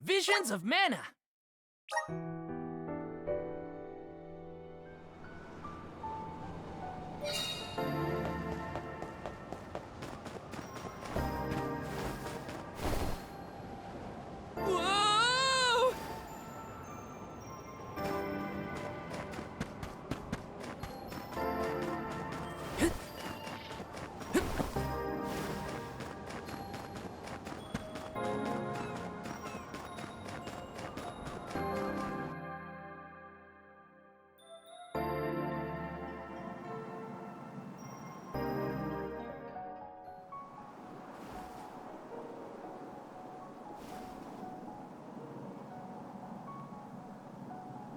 Visions of mana! Whoa!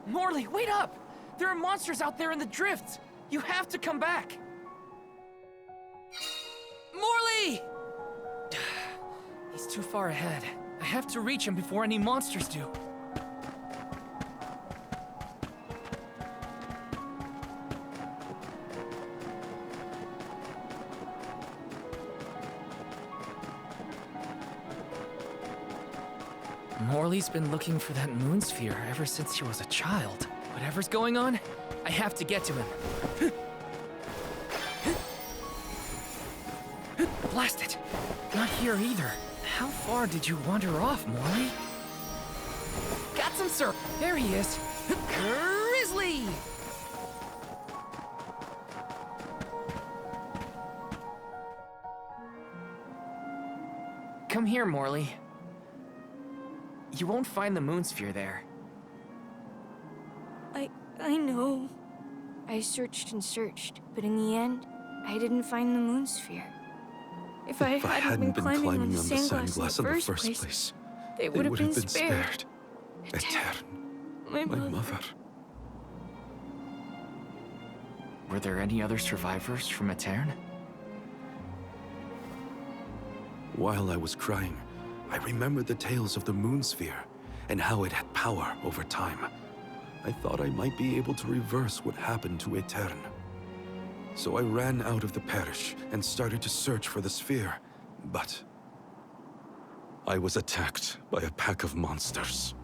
Morley, wait up! There are monsters out there in the drifts! You have to come back! Morley! He's too far ahead. I have to reach him before any monsters do. Morley's been looking for that moon sphere ever since he was a child. Whatever's going on, I have to get to him. Blast it! Not here either. How far did you wander off, Morley? Got some, sir! There he is! Grizzly! Come here, Morley. You won't find the moon sphere there. I know. I searched and searched, but in the end, I didn't find the moon sphere. If I hadn't been climbing on the sandglass in the first place, they would have been spared. Aetern, My my mother. mother. Were there any other survivors from Aetern? While I was crying, I remembered the tales of the moon sphere and how it had power over time. I thought I might be able to reverse what happened to Aetern. So I ran out of the parish and started to search for the sphere, but I was attacked by a pack of monsters.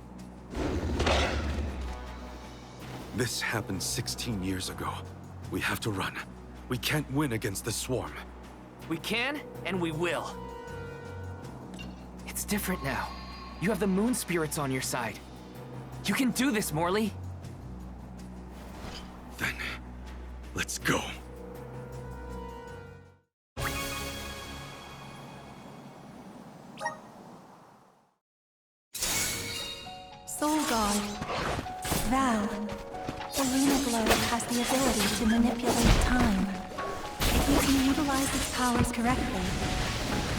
This happened 16 years ago. We have to run. We can't win against the swarm. We can, and we will. It's different now. You have the moon spirits on your side. You can do this, Morley. Then, let's go. Soul God, thou, the lunar globe has the ability to manipulate time. If you can utilize its powers correctly,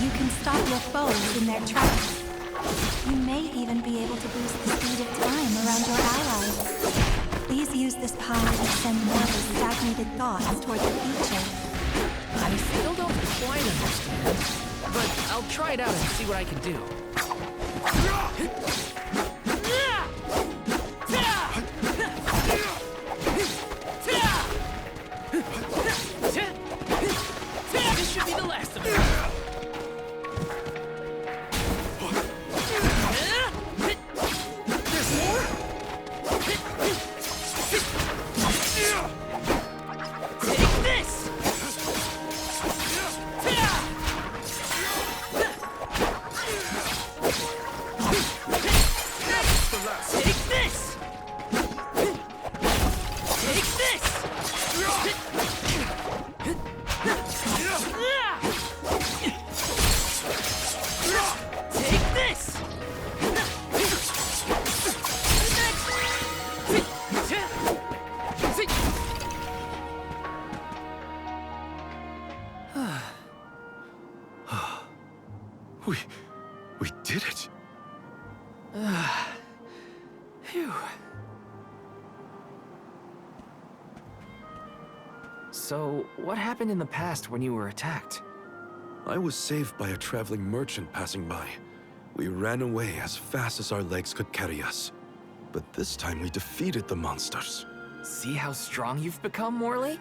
you can stop your foes in their tracks. You may even be able to boost the speed of time around your allies. Please use this power to send more of the stagnated thoughts toward the future. I still don't quite understand, but I'll try it out and see what I can do. This should be the last of it. There's more? Take this! Take this! Take this! Take this! We did it. Phew. So, what happened in the past when you were attacked? I was saved by a traveling merchant passing by. We ran away as fast as our legs could carry us. But this time we defeated the monsters. See how strong you've become, Morley?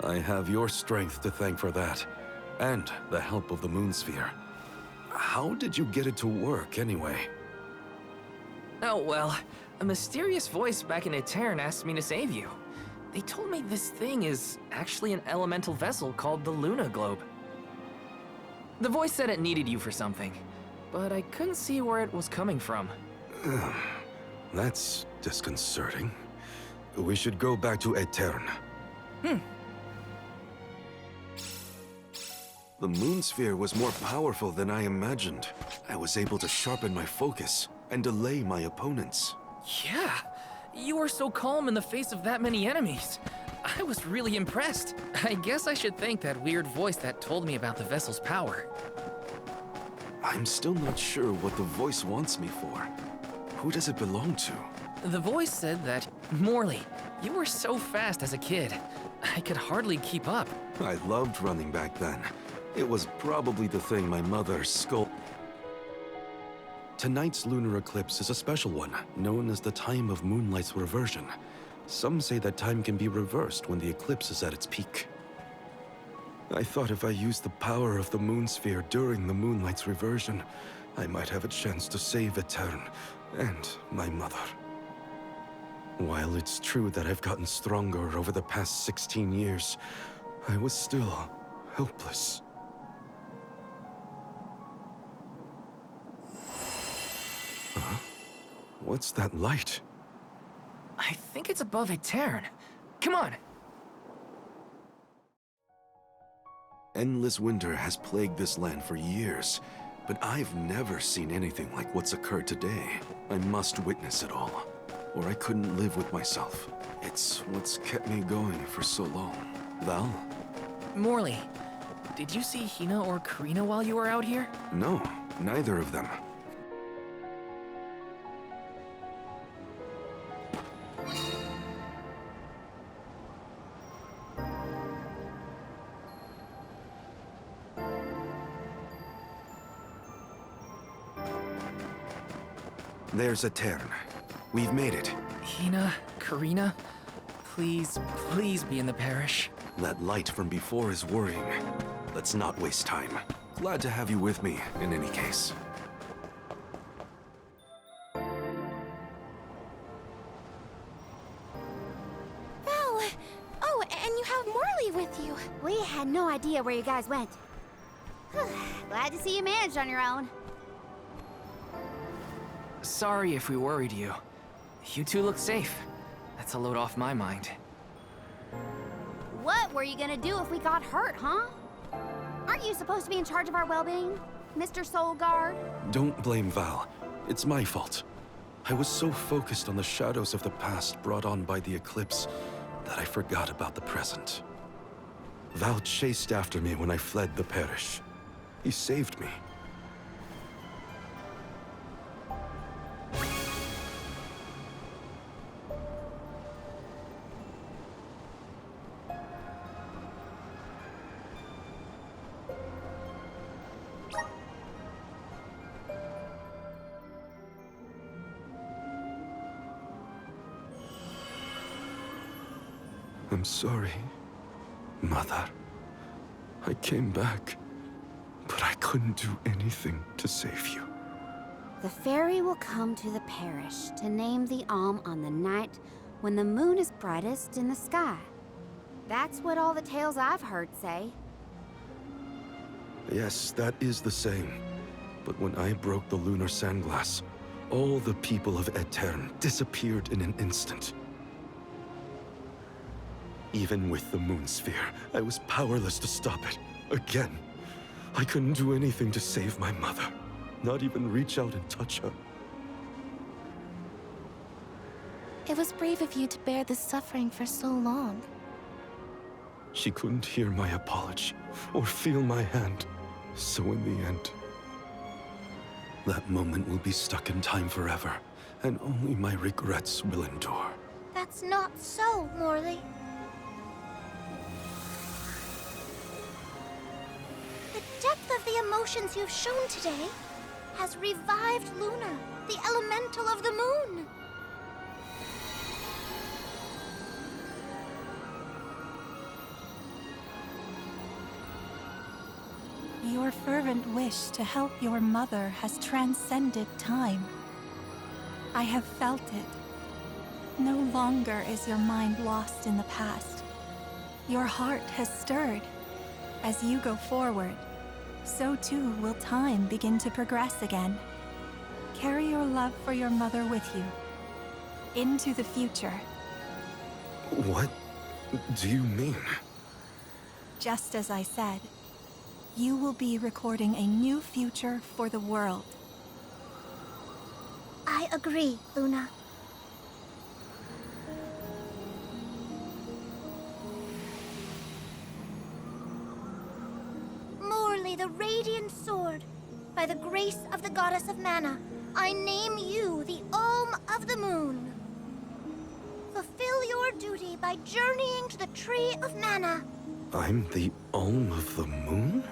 I have your strength to thank for that, and the help of the moon sphere. How did you get it to work, anyway? Oh, well, a mysterious voice back in Aetern asked me to save you. They told me this thing is actually an elemental vessel called the Luna Globe. The voice said it needed you for something, but I couldn't see where it was coming from. That's disconcerting. We should go back to Aetern. The moon sphere was more powerful than I imagined. I was able to sharpen my focus and delay my opponents. Yeah, you were so calm in the face of that many enemies. I was really impressed. I guess I should thank that weird voice that told me about the vessel's power. I'm still not sure what the voice wants me for. Who does it belong to? The voice said that, Morley, you were so fast as a kid. I could hardly keep up. I loved running back then. It was probably the thing my mother scolded. Tonight's lunar eclipse is a special one, known as the Time of Moonlight's Reversion. Some say that time can be reversed when the eclipse is at its peak. I thought if I used the power of the moon sphere during the moonlight's reversion, I might have a chance to save Aetern and my mother. While it's true that I've gotten stronger over the past 16 years, I was still helpless. Huh? What's that light? I think it's above Aetern. Come on! Endless winter has plagued this land for years, but I've never seen anything like what's occurred today. I must witness it all, or I couldn't live with myself. It's what's kept me going for so long. Val? Morley, did you see Hina or Karina while you were out here? No, neither of them. There's Aetern. We've made it. Hina, Karina, please, please be in the parish. That light from before is worrying. Let's not waste time. Glad to have you with me, in any case. Val! Oh, and you have Morley with you. We had no idea where you guys went. Glad to see you managed on your own. Sorry if we worried you. You two look safe. That's a load off my mind. What were you gonna do if we got hurt, huh? Aren't you supposed to be in charge of our well-being, Mr. Soul Guard? Don't blame Val. It's my fault. I was so focused on the shadows of the past brought on by the eclipse that I forgot about the present. Val chased after me when I fled the parish. He saved me. I'm sorry, Mother. I came back, but I couldn't do anything to save you. The fairy will come to the parish to name the Alm on the night when the moon is brightest in the sky. That's what all the tales I've heard say. Yes, that is the same. But when I broke the lunar sandglass, all the people of Aetern disappeared in an instant. Even with the moon sphere, I was powerless to stop it. Again. I couldn't do anything to save my mother. Not even reach out and touch her. It was brave of you to bear this suffering for so long. She couldn't hear my apology or feel my hand. So in the end, that moment will be stuck in time forever, and only my regrets will endure. That's not so, Morley. The depth of the emotions you've shown today has revived Luna, the elemental of the moon. Your fervent wish to help your mother has transcended time. I have felt it. No longer is your mind lost in the past. Your heart has stirred. As you go forward, so too will time begin to progress again. Carry your love for your mother with you, into the future. What do you mean? Just as I said, you will be recording a new future for the world. I agree, Luna. Morley, the Radiant Sword, by the grace of the Goddess of Mana, I name you the Alm of the Moon. Fulfill your duty by journeying to the Tree of Mana. I'm the Alm of the Moon?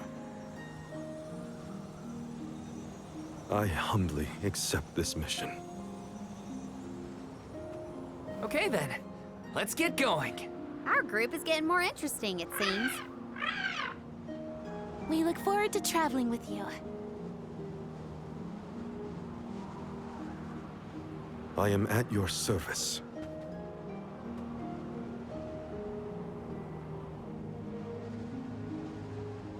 I humbly accept this mission. Okay then, let's get going. Our group is getting more interesting, it seems. We look forward to traveling with you. I am at your service.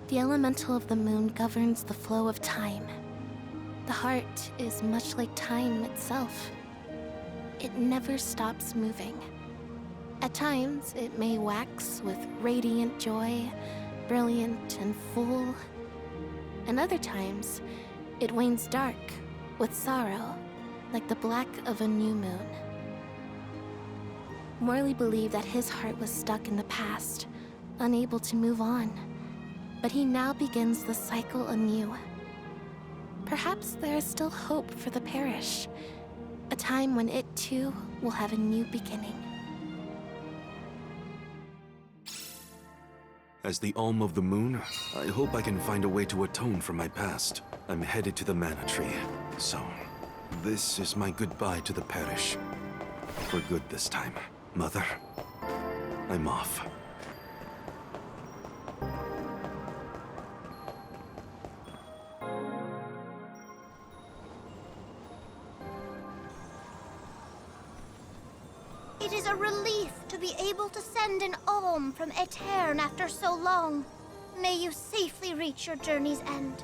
The elemental of the moon governs the flow of time. The heart is much like time itself. It never stops moving. At times, it may wax with radiant joy, brilliant and full. And other times, it wanes dark with sorrow, like the black of a new moon. Morley believed that his heart was stuck in the past, unable to move on. But he now begins the cycle anew. Perhaps there is still hope for the parish, a time when it too will have a new beginning. As the Alm of the Moon, I hope I can find a way to atone for my past. I'm headed to the Mana Tree, so this is my goodbye to the parish. For good this time. Mother, I'm off. It is a relief to be able to send an alm from Aetern after so long. May you safely reach your journey's end.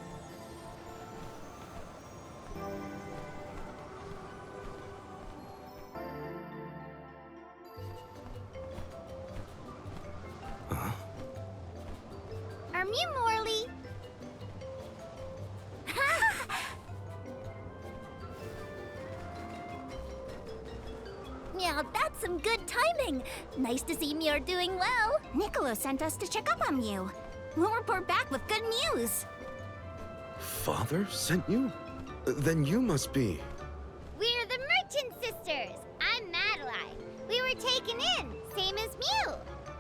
You, Morley. Yeah, that's some good timing. Nice to see Muir doing well. Niccolo sent us to check up on you. We'll report back with good news. Father sent you? Then you must be... We're the Merchant Sisters. I'm Madeline. We were taken in, same as Mew.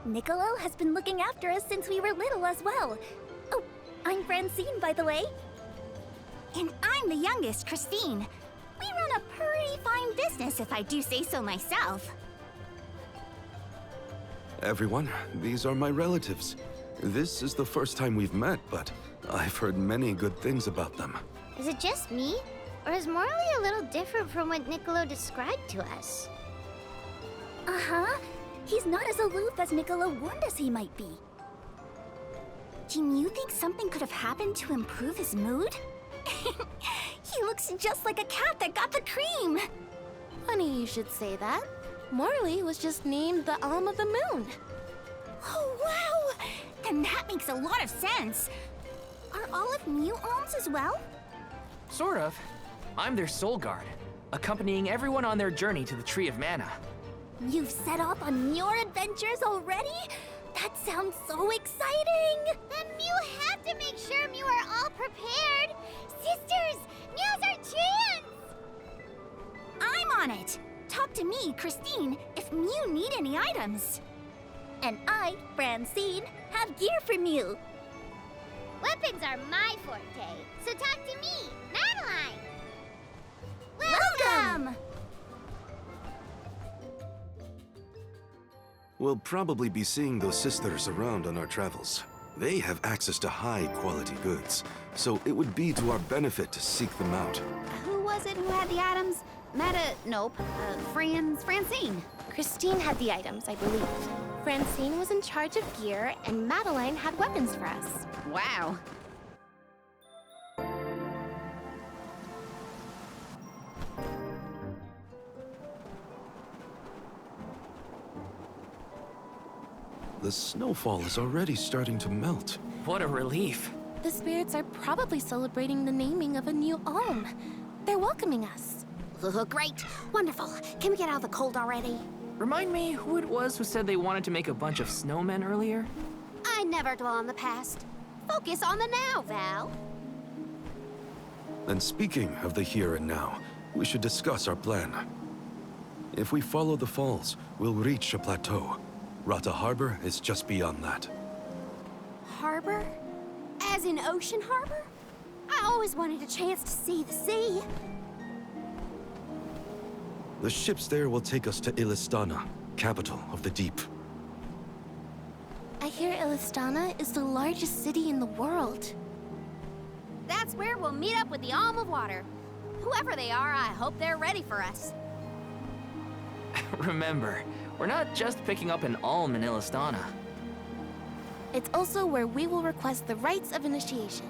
Niccolo has been looking after us since we were little as well. Oh, I'm Francine, by the way. And I'm the youngest, Christine. We run a pretty fine business, if I do say so myself. Everyone, these are my relatives. This is the first time we've met, but I've heard many good things about them. Is it just me? Or is Morley a little different from what Niccolo described to us? Uh-huh. He's not as aloof as Niccolo warned us he might be. Do you think something could have happened to improve his mood? He looks just like a cat that got the cream. Funny you should say that. Morley was just named the Alm of the Moon. Oh, wow! Then that makes a lot of sense. Are all of Mew alms as well? Sort of. I'm their soul guard, accompanying everyone on their journey to the Tree of Mana. You've set off on your adventures already? That sounds so exciting! Then Mew have to make sure Mew are all prepared. Sisters, now's our chance! I'm on it! Talk to me, Christine, if Mew need any items. And I, Francine, have gear for Mew. Weapons are my forte, so talk to me, Madeline! Welcome! We'll probably be seeing those sisters around on our travels. They have access to high-quality goods, so it would be to our benefit to seek them out. Who was it who had the items? Francine. Christine had the items, I believe. Francine was in charge of gear, and Madeline had weapons for us. Wow. The snowfall is already starting to melt. What a relief. The spirits are probably celebrating the naming of a new alm. They're welcoming us. Great. Wonderful. Can we get out of the cold already? Remind me who it was who said they wanted to make a bunch of snowmen earlier? I never dwell on the past. Focus on the now, Val. And speaking of the here and now, we should discuss our plan. If we follow the falls, we'll reach a plateau. Rata Harbor is just beyond that. Harbor? As in Ocean Harbor? I always wanted a chance to see the sea. The ships there will take us to Illistana, capital of the deep. I hear Illistana is the largest city in the world. That's where we'll meet up with the Alm of Water. Whoever they are, I hope they're ready for us. Remember, we're not just picking up an alm in Illistana. It's also where we will request the rites of initiation.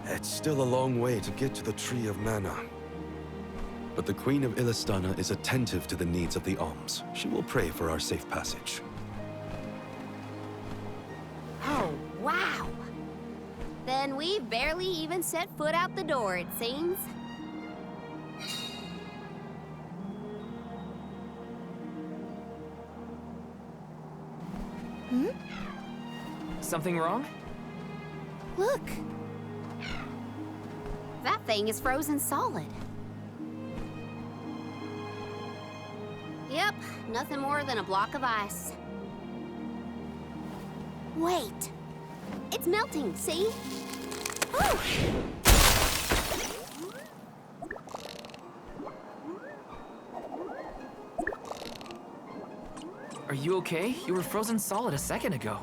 It's still a long way to get to the Tree of Mana. But the Queen of Illistana is attentive to the needs of the alms. She will pray for our safe passage. Oh, wow. Then we've barely even set foot out the door, it seems. Something wrong? Look! That thing is frozen solid. Yep, nothing more than a block of ice. Wait! It's melting, see? Oh! Are you okay? You were frozen solid a second ago.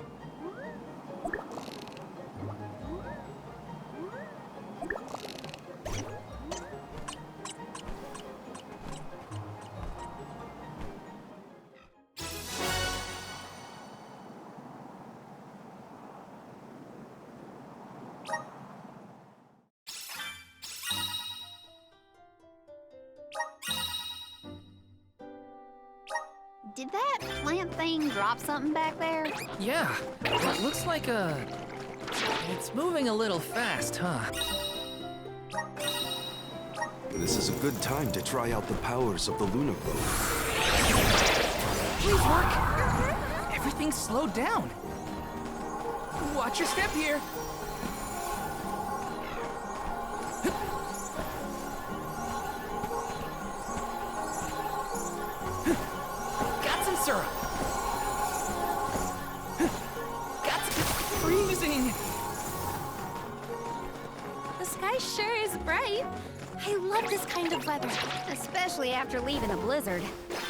Did that plant thing drop something back there? Yeah, it looks like it's moving a little fast, huh? This is a good time to try out the powers of the Luna Globe. Please work! Everything's slowed down. Watch your step here. Got some syrup. Got some freezing. The sky sure is bright. I love this kind of weather. Especially after leaving a blizzard.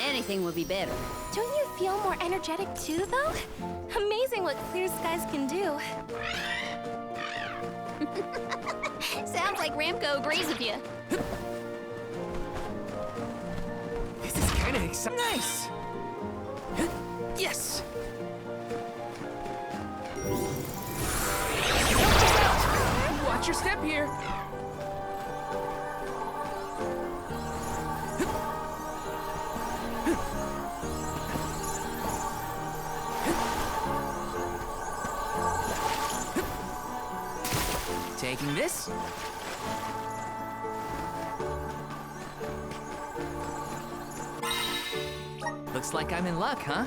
Anything would be better. Don't you feel more energetic too, though? Amazing what clear skies can do. Sounds like Ramco agrees with you. This is kind of exciting. Nice. Yes. Watch your step here. Taking this. Looks like I'm in luck, huh?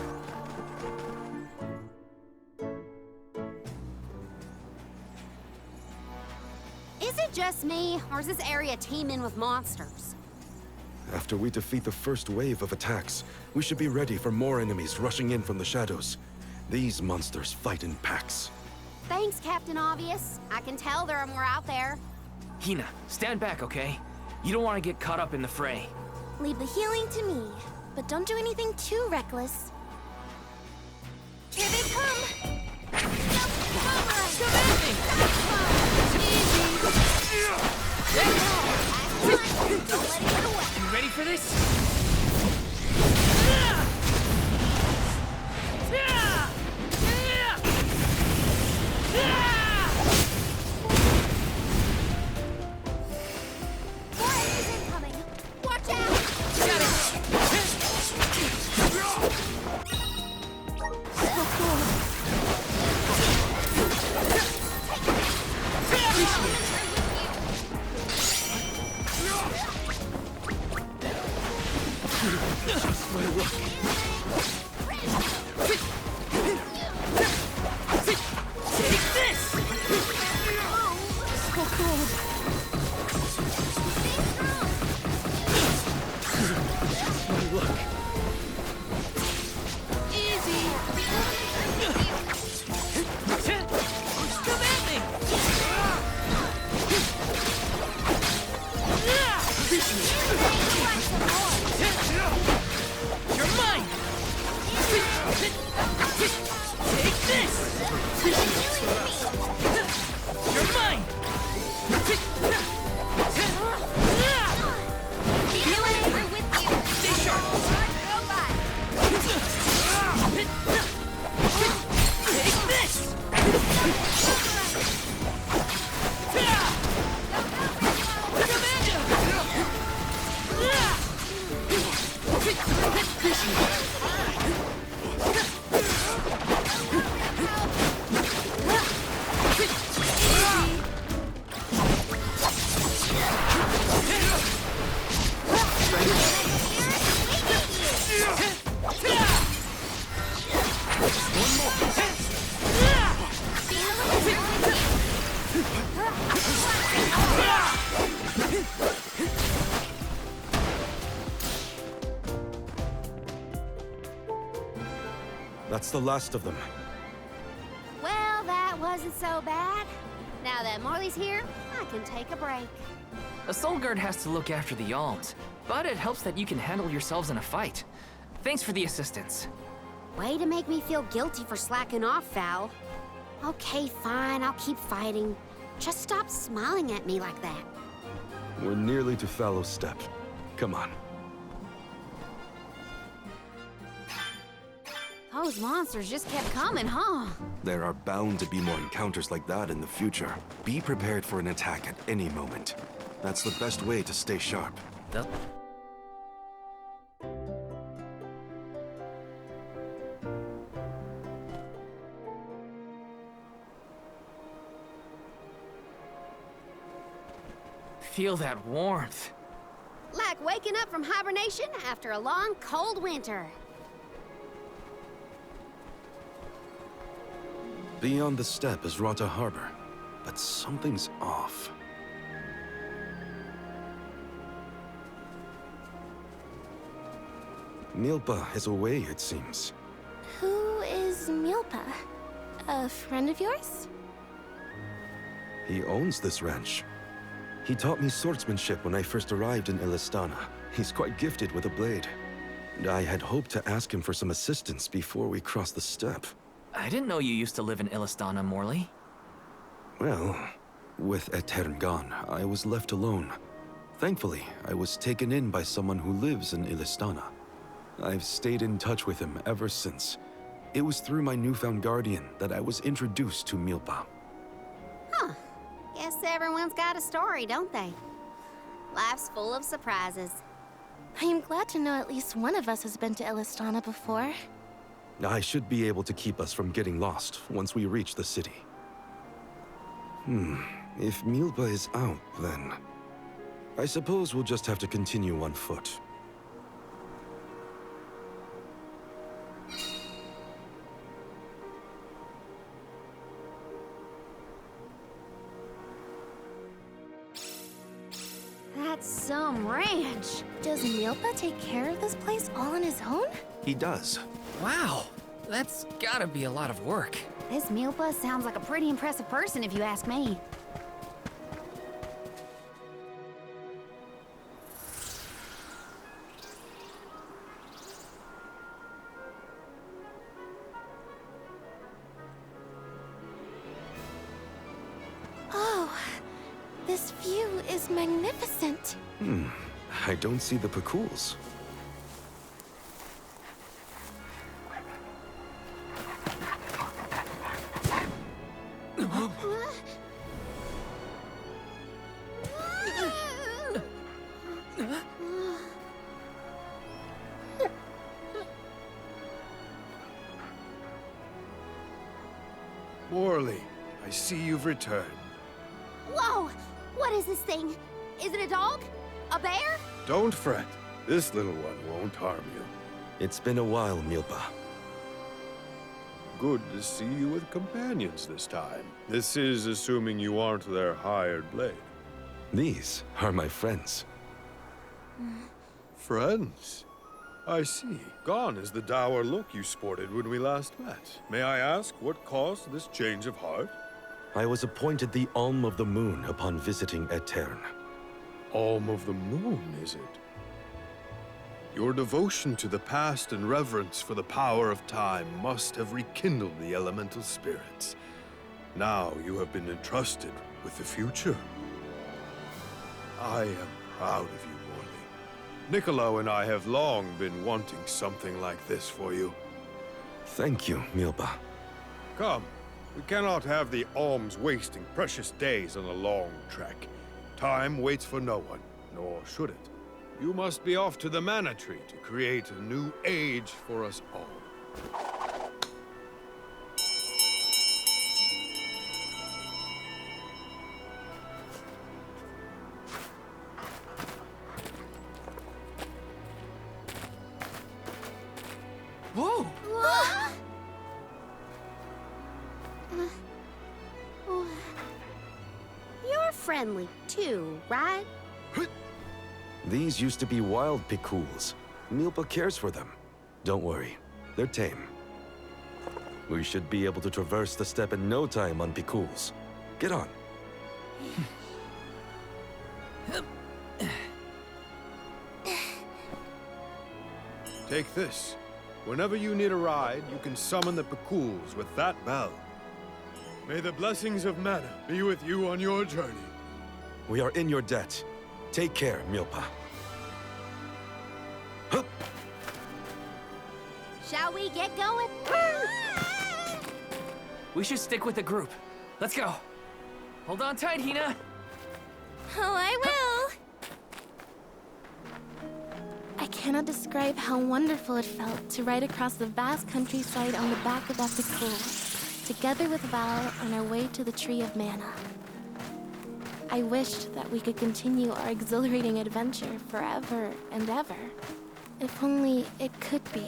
Is it just me, or is this area teeming with monsters? After we defeat the first wave of attacks, we should be ready for more enemies rushing in from the shadows. These monsters fight in packs. Thanks, Captain Obvious. I can tell there are more out there. Hina, stand back, okay? You don't want to get caught up in the fray. Leave the healing to me, but don't do anything too reckless. Here they come! Don't let it get away. You're mine! Stay sharp! Take this! That's the last of them. Well, that wasn't so bad. Now that Morley's here, I can take a break. A soul guard has to look after the alms, but it helps that you can handle yourselves in a fight. Thanks for the assistance. Way to make me feel guilty for slacking off, Val. Okay, fine, I'll keep fighting. Just stop smiling at me like that. We're nearly to Fallow Step. Come on. Those monsters just kept coming, huh? There are bound to be more encounters like that in the future. Be prepared for an attack at any moment. That's the best way to stay sharp. Feel that warmth. Like waking up from hibernation after a long, cold winter. Beyond the steppe is Rata Harbor, but something's off. Milpa is away, it seems. Who is Milpa? A friend of yours? He owns this ranch. He taught me swordsmanship when I first arrived in Illistana. He's quite gifted with a blade. And I had hoped to ask him for some assistance before we crossed the steppe. I didn't know you used to live in Illistana, Morley. Well, with Aetern gone, I was left alone. Thankfully, I was taken in by someone who lives in Illistana. I've stayed in touch with him ever since. It was through my newfound guardian that I was introduced to Milpa. Huh. Guess everyone's got a story, don't they? Life's full of surprises. I am glad to know at least one of us has been to Illistana before. I should be able to keep us from getting lost once we reach the city. If Milpa is out, then I suppose we'll just have to continue on foot. That's some ranch. Does Milpa take care of this place all on his own? He does. Wow, that's gotta be a lot of work. This Milpa sounds like a pretty impressive person if you ask me. Oh, this view is magnificent. I don't see the Pakools. Morley, I see you've returned. Whoa! What is this thing? Is it a dog? A bear? Don't fret. This little one won't harm you. It's been a while, Milpa. Good to see you with companions this time. This is assuming you aren't their hired blade. These are my friends. Friends? I see. Gone is the dour look you sported when we last met. May I ask what caused this change of heart? I was appointed the Alm of the Moon upon visiting Aetern. Alm of the Moon, is it? Your devotion to the past and reverence for the power of time must have rekindled the elemental spirits. Now you have been entrusted with the future. I am proud of you, Morley. Niccolo and I have long been wanting something like this for you. Thank you, Milpa. Come, we cannot have the alms wasting precious days on a long trek. Time waits for no one, nor should it. You must be off to the Mana Tree to create a new age for us all. Whoa! You're friendly too, right? These used to be wild Picools. Milpa cares for them. Don't worry, they're tame. We should be able to traverse the steppe in no time on Picools. Get on. Take this. Whenever you need a ride, you can summon the Picools with that bell. May the blessings of Mana be with you on your journey. We are in your debt. Take care, Milpa. Hup! Shall we get going? We should stick with the group. Let's go. Hold on tight, Hina. Oh, I will! I cannot describe how wonderful it felt to ride across the vast countryside on the back of that Picool, together with Val on our way to the Tree of Mana. I wished that we could continue our exhilarating adventure forever and ever. If only it could be.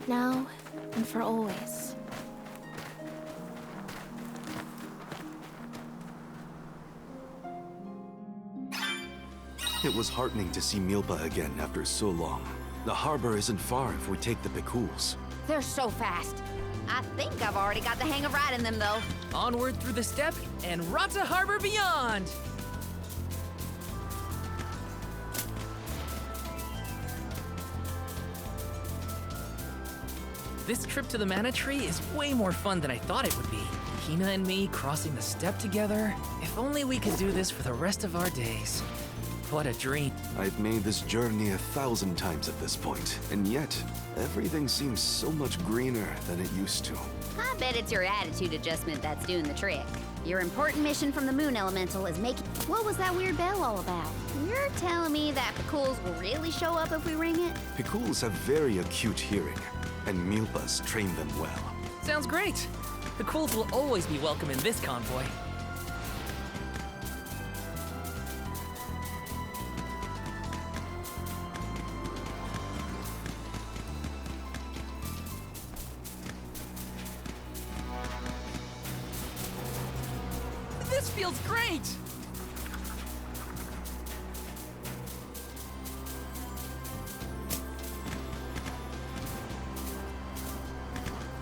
Now and for always. It was heartening to see Milpa again after so long. The harbor isn't far if we take the Picools. They're so fast. I think I've already got the hang of riding them, though. Onward through the steppe and Rata Harbor beyond! This trip to the Mana Tree is way more fun than I thought it would be. Hina and me crossing the steppe together. If only we could do this for the rest of our days. What a dream. I've made this journey 1,000 times at this point, and yet, everything seems so much greener than it used to. I bet it's your attitude adjustment that's doing the trick. Your important mission from the Moon Elemental is making... What was that weird bell all about? You're telling me that Picools will really show up if we ring it? Picools have very acute hearing, and Milpa's trained them well. Sounds great. The Cools will always be welcome in this convoy. This feels great!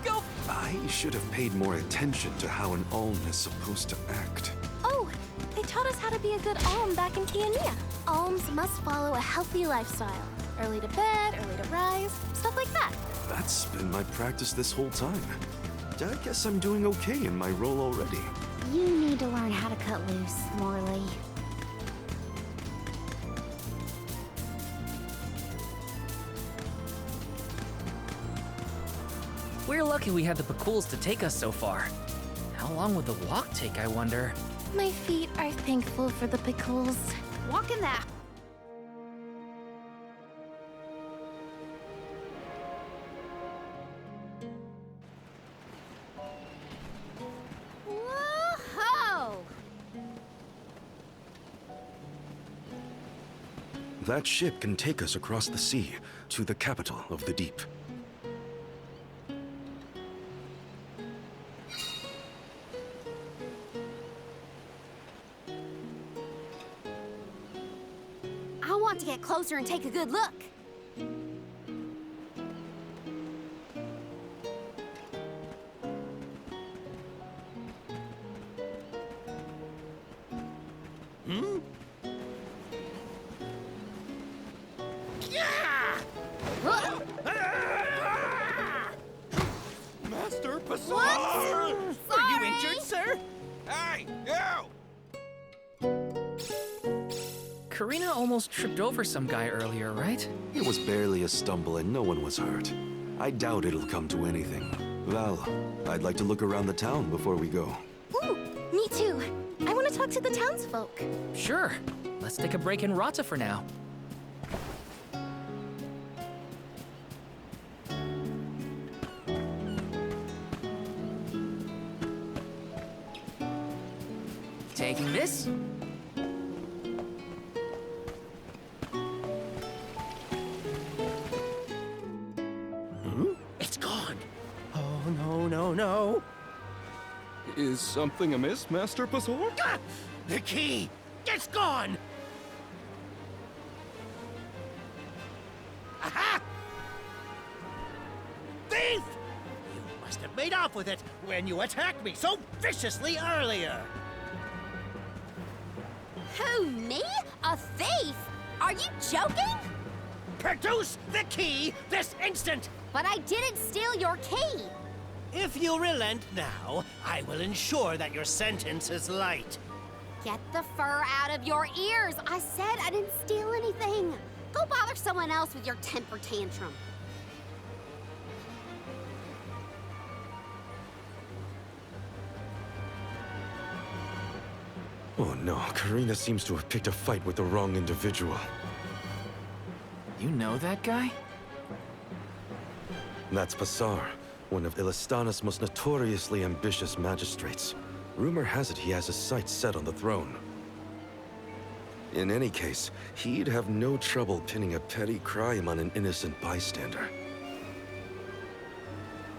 Go! I should have paid more attention to how an Alm is supposed to act. Oh, they taught us how to be a good alm back in Kiania. Alms must follow a healthy lifestyle. Early to bed, early to rise, stuff like that. That's been my practice this whole time. I guess I'm doing okay in my role already. You need to learn how to cut loose, Morley. We're lucky we had the Picools to take us so far. How long would the walk take, I wonder? My feet are thankful for the Picools. Walking that... Whoa-ho! That ship can take us across the sea to the capital of the deep. I want to get closer and take a good look. Hey, you! Karina almost tripped over some guy earlier, right? It was barely a stumble and no one was hurt. I doubt it'll come to anything. Val, I'd like to look around the town before we go. Ooh, me too. I want to talk to the townsfolk. Sure. Let's take a break in Rata for now. Taking this. It's gone. Oh, no, no, no. Is something amiss, Master Pasor? Ah! The key! It's gone! Aha! Thief! You must have made off with it when you attacked me so viciously earlier. Who, me? A thief? Are you joking? Produce the key this instant! But I didn't steal your key. If you relent now, I will ensure that your sentence is light. Get the fur out of your ears. I said I didn't steal anything. Go bother someone else with your temper tantrum. Oh no, Karina seems to have picked a fight with the wrong individual. You know that guy? That's Pasar, one of Ilistana's most notoriously ambitious magistrates. Rumor has it he has his sights set on the throne. In any case, he'd have no trouble pinning a petty crime on an innocent bystander.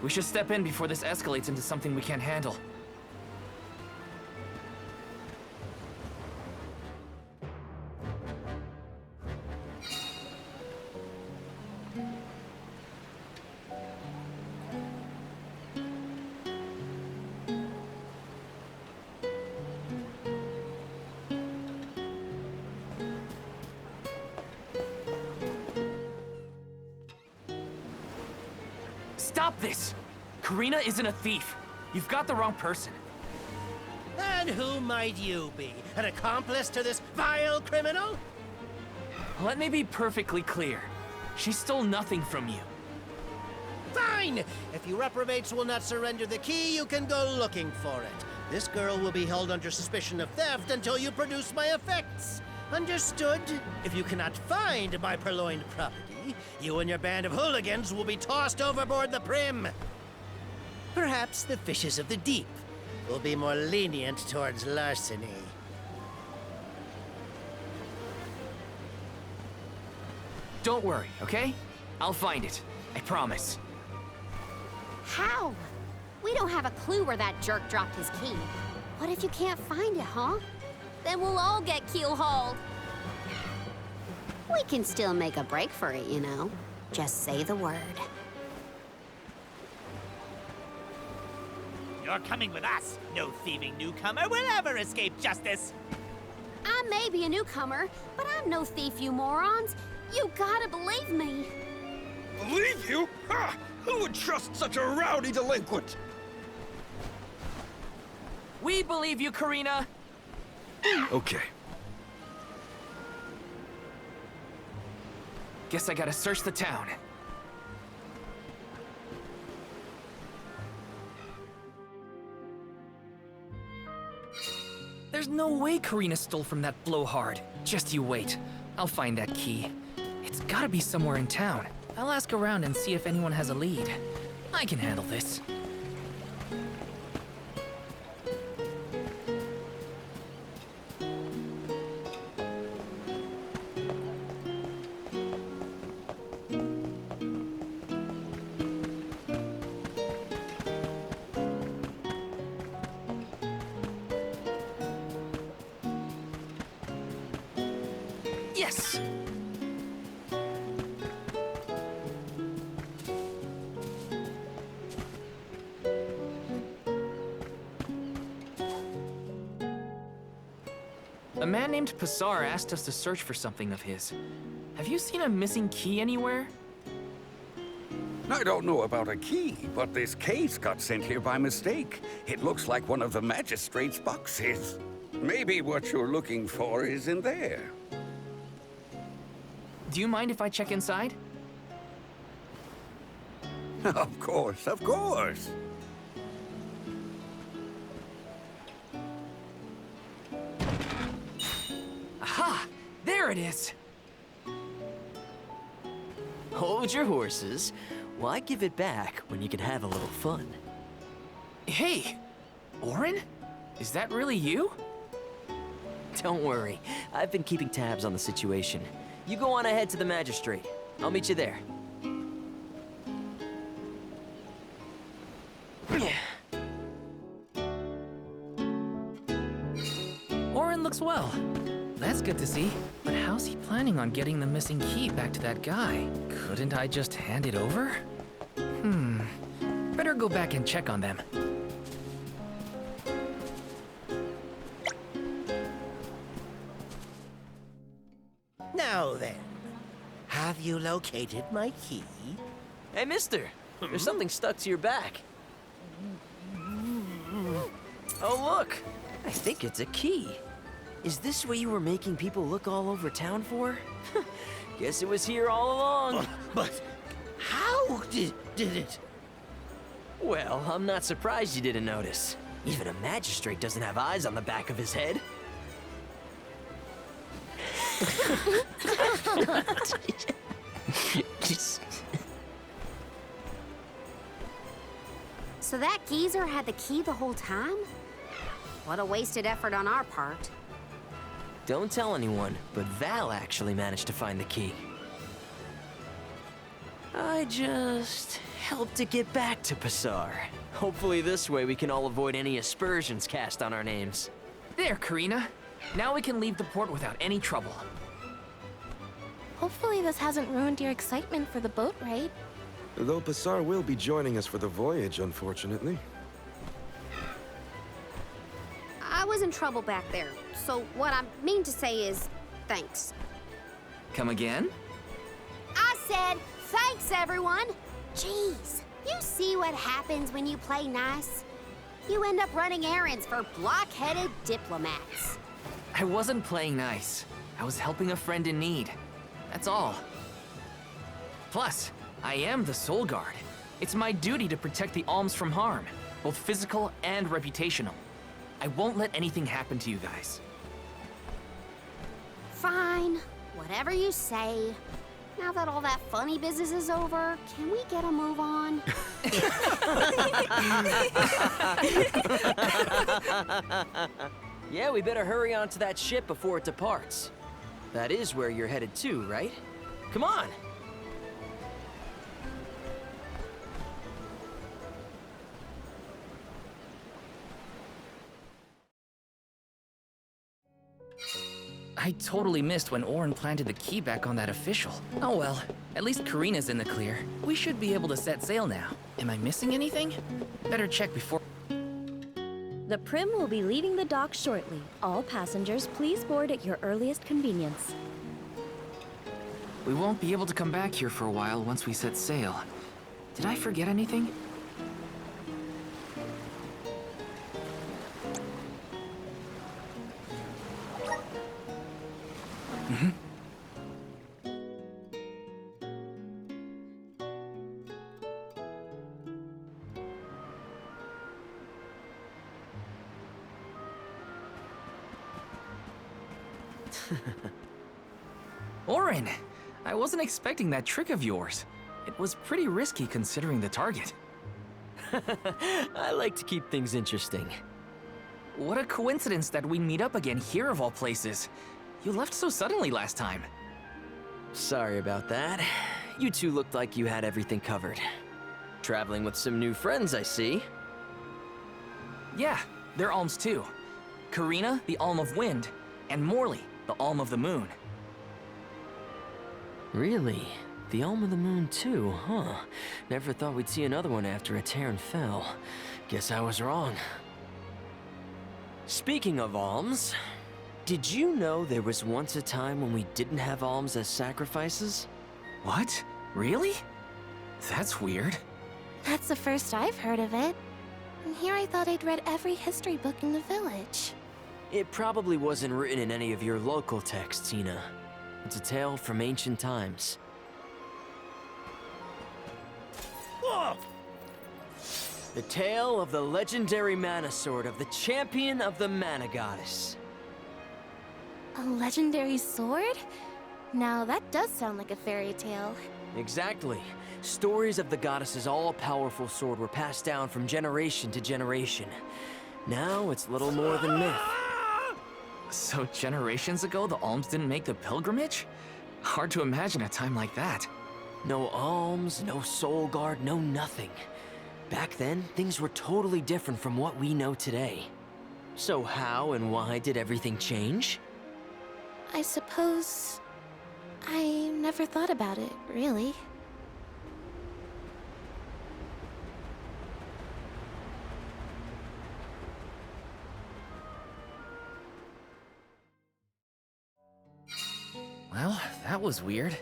We should step in before this escalates into something we can't handle. Stop this! Karina isn't a thief. You've got the wrong person. And who might you be? An accomplice to this vile criminal? Let me be perfectly clear. She stole nothing from you. Fine! If you reprobates will not surrender the key, you can go looking for it. This girl will be held under suspicion of theft until you produce my effects. Understood? If you cannot find my purloined property, you and your band of hooligans will be tossed overboard the Prim. Perhaps the fishes of the deep will be more lenient towards larceny. Don't worry, okay? I'll find it. I promise. How? We don't have a clue where that jerk dropped his key. What if you can't find it, huh? Then we'll all get keel-hauled. We can still make a break for it, you know. Just say the word. You're coming with us. No thieving newcomer will ever escape justice. I may be a newcomer, but I'm no thief, you morons. You gotta believe me. Believe you? Ha! Who would trust such a rowdy delinquent? We believe you, Karina! Okay. Guess I gotta search the town. There's no way Karina stole from that blowhard. Just you wait. I'll find that key. It's gotta be somewhere in town. I'll ask around and see if anyone has a lead. I can handle this. Yes! A man named Pasar asked us to search for something of his. Have you seen a missing key anywhere? I don't know about a key, but this case got sent here by mistake. It looks like one of the magistrate's boxes. Maybe what you're looking for is in there. Do you mind if I check inside? Of course, of course. Aha! There it is! Hold your horses. Why give it back when you can have a little fun? Hey! Orin? Is that really you? Don't worry. I've been keeping tabs on the situation. You go on ahead to the magistrate. I'll meet you there. Orin looks well. That's good to see. But how's he planning on getting the missing key back to that guy? Couldn't I just hand it over? Better go back and check on them. Now then, have you located my key? Hey, mister. There's something stuck to your back. Oh, look. I think it's a key. Is this what you were making people look all over town for? Guess it was here all along. But how did it? Well, I'm not surprised you didn't notice. Even a magistrate doesn't have eyes on the back of his head. So that geezer had the key the whole time? What a wasted effort on our part. Don't tell anyone, but Val actually managed to find the key. I just helped it get back to Passar. Hopefully this way we can all avoid any aspersions cast on our names. There, Karina. Now we can leave the port without any trouble. Hopefully this hasn't ruined your excitement for the boat ride. Though Passar will be joining us for the voyage, unfortunately. I was in trouble back there, so what I mean to say is, thanks. Come again? I said, thanks everyone! Jeez, you see what happens when you play nice? You end up running errands for block-headed diplomats. I wasn't playing nice. I was helping a friend in need. That's all. Plus, I am the Soul Guard. It's my duty to protect the alms from harm, both physical and reputational. I won't let anything happen to you guys. Fine, whatever you say. Now that all that funny business is over, can we get a move on? Yeah, we better hurry on to that ship before it departs. That is where you're headed to, right? Come on! I totally missed when Orin planted the key back on that official. Oh well, at least Karina's in the clear. We should be able to set sail now. Am I missing anything? Better check before... The Prim will be leaving the dock shortly. All passengers, please board at your earliest convenience. We won't be able to come back here for a while once we set sail. Did I forget anything? Orin! I wasn't expecting that trick of yours. It was pretty risky considering the target. I like to keep things interesting. What a coincidence that we meet up again here of all places. You left so suddenly last time. Sorry about that. You two looked like you had everything covered. Traveling with some new friends, I see. Yeah, they're alms too. Karina, the Alm of Wind, and Morley, the Alm of the Moon. Really? The Alm of the Moon too, huh? Never thought we'd see another one after a Terran fell. Guess I was wrong. Speaking of alms, did you know there was once a time when we didn't have alms as sacrifices? What? Really? That's weird. That's the first I've heard of it. And here I thought I'd read every history book in the village. It probably wasn't written in any of your local texts, Hina. It's a tale from ancient times. Whoa! The tale of the legendary mana sword of the champion of the mana goddess. A legendary sword? Now that does sound like a fairy tale. Exactly. Stories of the goddess's all-powerful sword were passed down from generation to generation. Now it's little more than myth. So generations ago, the alms didn't make the pilgrimage? Hard to imagine a time like that. No alms, no soul guard, no nothing. Back then, things were totally different from what we know today. So how and why did everything change? I suppose... I never thought about it, really. Well, that was weird.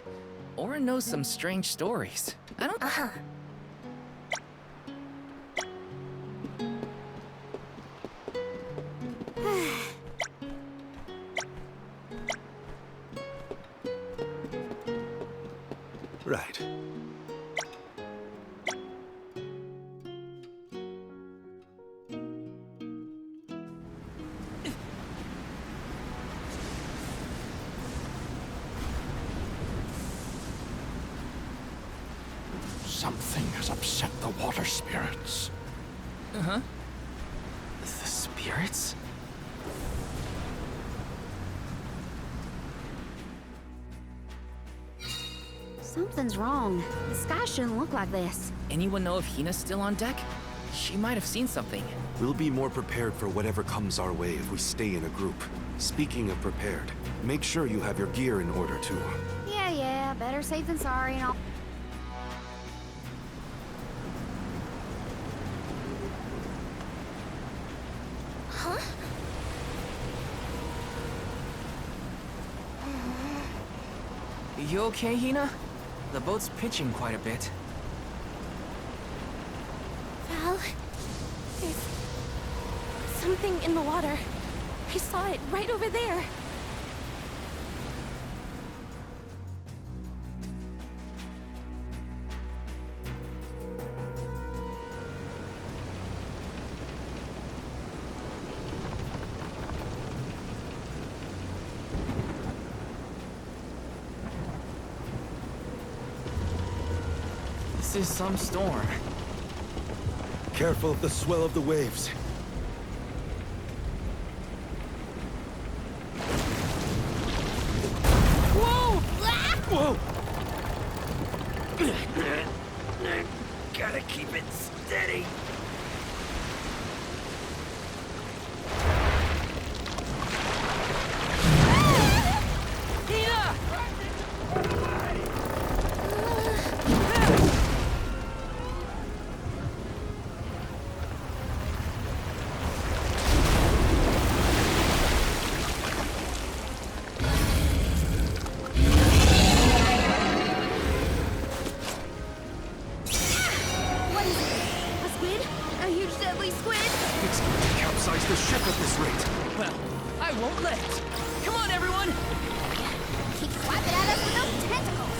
Aura knows some strange stories. I don't... Right. Something has upset the water spirits. Uh-huh. The spirits? Something's wrong. The sky shouldn't look like this. Anyone know if Hina's still on deck? She might have seen something. We'll be more prepared for whatever comes our way if we stay in a group. Speaking of prepared, make sure you have your gear in order too. Yeah, better safe than sorry and all. Huh? You okay, Hina? The boat's pitching quite a bit. Val, there's something in the water. I saw it right over there. This is some storm. Careful of the swell of the waves. Whoa! Whoa! Gotta keep it steady. Capsize the ship at this rate. Well, I won't let it. Come on, everyone! Keep slapping at us with those tentacles.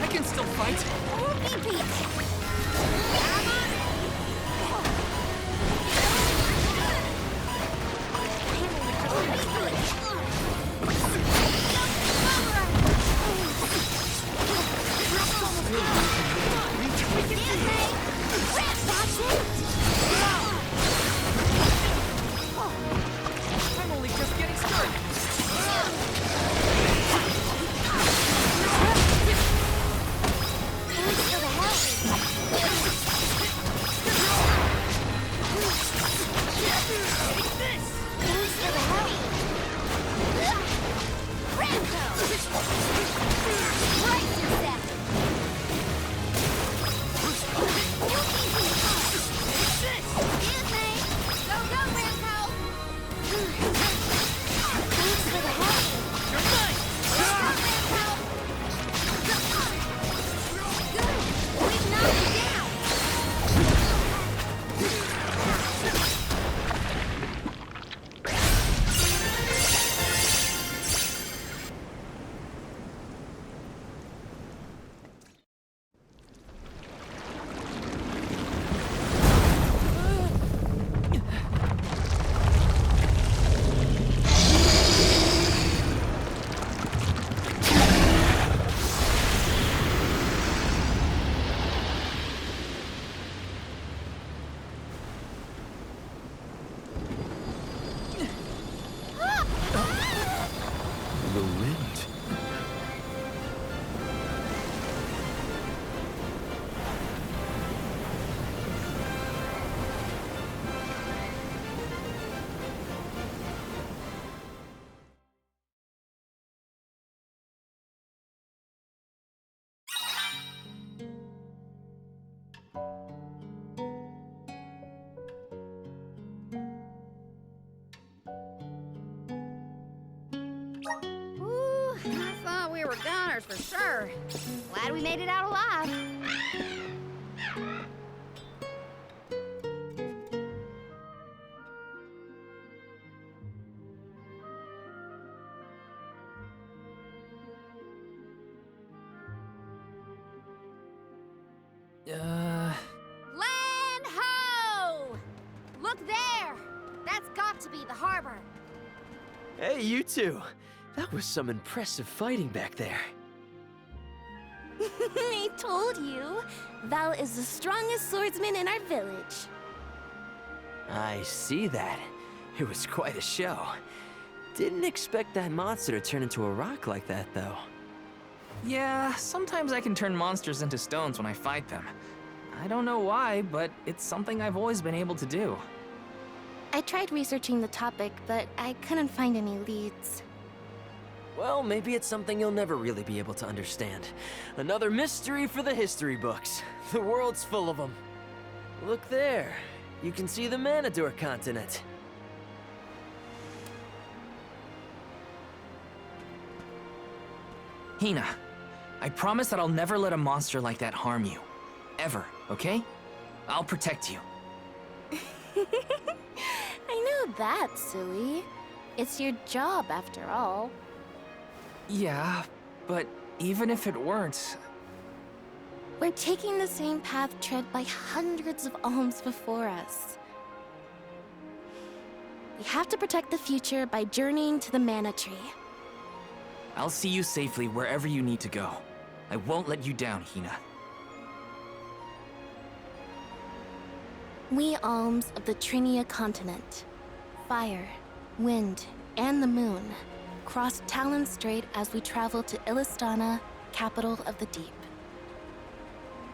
I can still fight. I'm only just getting started. The wind. Ooh, I thought we were goners for sure. Glad we made it out alive. Land ho! Look there! That's got to be the harbor. Hey, you two. That was some impressive fighting back there. I told you. Val is the strongest swordsman in our village. I see that. It was quite a show. Didn't expect that monster to turn into a rock like that, though. Yeah, sometimes I can turn monsters into stones when I fight them. I don't know why, but it's something I've always been able to do. I tried researching the topic, but I couldn't find any leads. Well, maybe it's something you'll never really be able to understand. Another mystery for the history books. The world's full of them. Look there. You can see the Manador continent. Hina, I promise that I'll never let a monster like that harm you. Ever, okay? I'll protect you. I know that, silly. It's your job, after all. Yeah, but even if it weren't... We're taking the same path tread by hundreds of alms before us. We have to protect the future by journeying to the Mana Tree. I'll see you safely wherever you need to go. I won't let you down, Hina. We alms of the Trinia continent, fire, wind, and the moon, cross Talon Strait as we travel to Illistana, capital of the deep.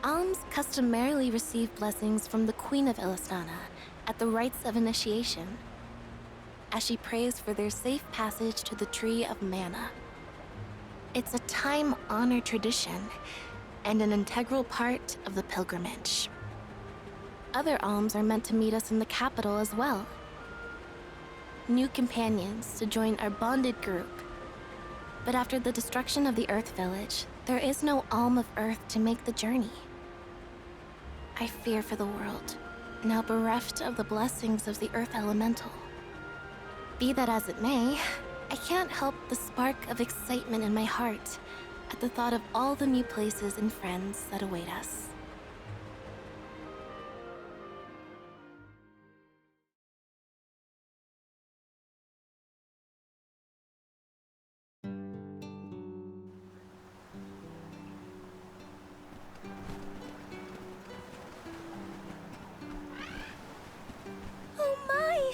Alms customarily receive blessings from the Queen of Illistana at the rites of initiation, as she prays for their safe passage to the Tree of Mana. It's a time-honored tradition and an integral part of the pilgrimage. Other alms are meant to meet us in the capital as well. New companions to join our bonded group. But after the destruction of the Earth Village, there is no Alm of Earth to make the journey. I fear for the world, now bereft of the blessings of the Earth Elemental. Be that as it may, I can't help the spark of excitement in my heart at the thought of all the new places and friends that await us. Oh my!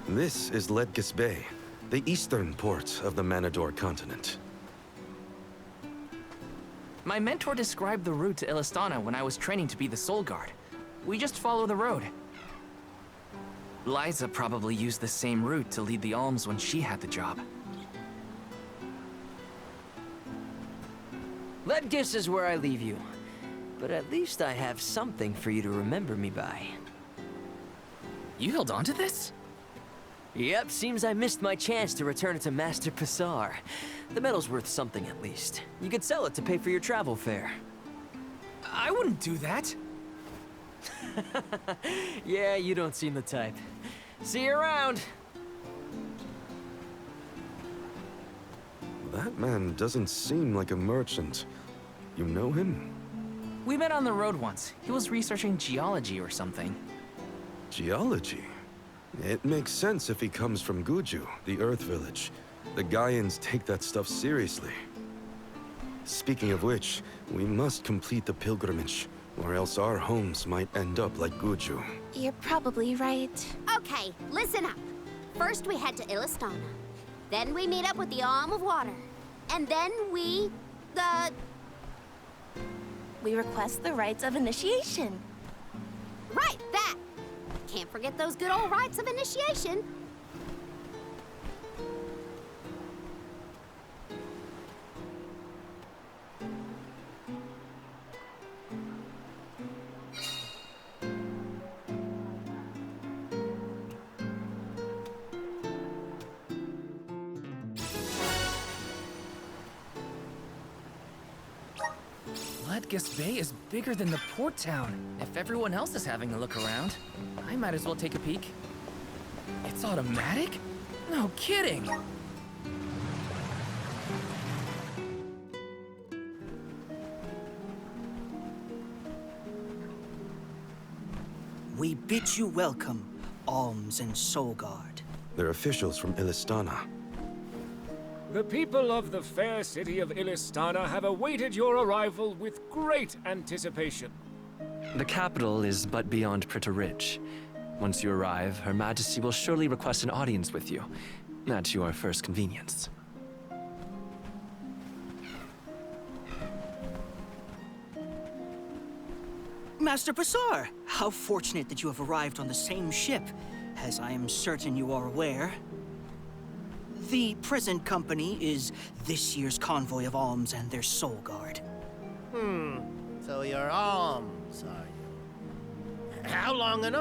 This is Ledges Bay, the eastern port of the Manador continent. My mentor described the route to Illistana when I was training to be the Soul Guard. We just follow the road. Liza probably used the same route to lead the alms when she had the job. Ledges is where I leave you. But at least I have something for you to remember me by. You held on to this? Yep, seems I missed my chance to return it to Master Passar. The metal's worth something at least. You could sell it to pay for your travel fare. I wouldn't do that. Yeah, you don't seem the type. See you around! That man doesn't seem like a merchant. You know him? We met on the road once. He was researching geology or something. Geology? It makes sense if he comes from Guju, the Earth Village. The Gaians take that stuff seriously. Speaking of which, we must complete the pilgrimage, or else our homes might end up like Guju. You're probably right. Okay, listen up. First we head to Illistana. Then we meet up with the Alm of Water. And then we... We request the rites of initiation. Right, that! Can't forget those good old rites of initiation. Ledges Bay is bigger than the port town. If everyone else is having a look around, I might as well take a peek. It's automatic? No kidding! We bid you welcome, Alms and Soul Guard. They're officials from Illistana. The people of the fair city of Illistana have awaited your arrival with great anticipation. The capital is but beyond Pritta Ridge. Once you arrive, Her Majesty will surely request an audience with you, at your first convenience. Master Passar, how fortunate that you have arrived on the same ship, as I am certain you are aware. The present company is this year's convoy of alms and their Soul Guard. So you're alms, are you? How long an